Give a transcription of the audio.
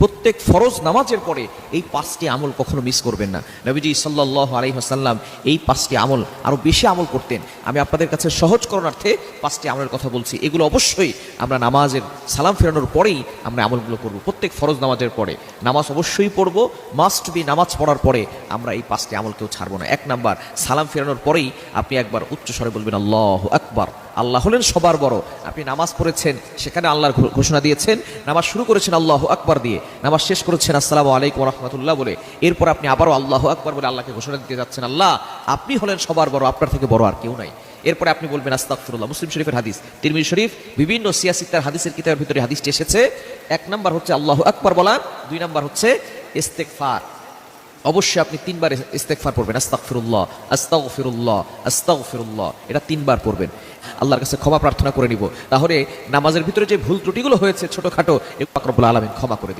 প্রত্যেক ফরজ নামাজের পরে এই পাঁচটি আমল কখনো মিস করবেন না। নবীজি সাল্লাল্লাহু আলাইহি ওয়াসাল্লাম এই পাঁচটি আমল আরো বেশি আমল করতেন। আমি আপনাদের কাছে সহজ করণার্থে পাঁচটি আমলের কথা বলছি। এগুলো অবশ্যই আমরা নামাজের সালাম ফেরানোর পরেই আমরা আমলগুলো করব। প্রত্যেক ফরজ নামাজের পরে নামাজ অবশ্যই পড়ব, মাস্ট বি। নামাজ পড়ার পরে আমরা এই পাঁচটি আমলকেও ছাড়বো না। এক নাম্বার, সালাম ফেরানোর পরেই আপনি একবার উচ্চ স্বরে বলবেন আল্লাহু আকবার। আল্লাহ হলেন সবার বড়। আপনি নামাজ পড়েছেন, সেখানে আল্লাহর ঘোষণা দিয়েছেন। নামাজ শুরু করেছেন আল্লাহু আকবার দিয়ে, নামাজ শেষ করেছেন আসসালামু আলাইকুম ওয়া রাহমাতুল্লাহ বলে। এরপর আপনি আবারও আল্লাহু আকবার বলে আল্লাহকে ঘোষণা দিতে যাচ্ছেন, আল্লাহ আপনি হলেন সবার বড়, আপনার থেকে বড় আর কেউ নাই। এরপরে আপনি বলবেন আস্তাগফিরুল্লাহ। মুসলিম শরীফের হাদিস, তিরমিজি শরীফ, বিভিন্ন সিয়াসিত্তার হাদিসের কিতাবের ভিতরে হাদিসটি এসেছে। এক নাম্বার হচ্ছে আল্লাহু আকবার বলা, দুই নাম্বার হচ্ছে ইস্তেগফার। অবশ্যই আপনি তিনবার ইস্তেগফার পড়বেন, আস্তাগফিরুল্লাহ আস্তাগফিরুল্লাহ আস্তাগফিরুল্লাহ, এটা তিনবার পড়বেন। আল্লাহর কাছে ক্ষমা প্রার্থনা করে নিব। তাহলে নামাজের ভিতরে যে ভুল ত্রুটিগুলো হয়েছে ছোটখাটো, পাক রব্বুল আলামিন ক্ষমা করে দিবেন।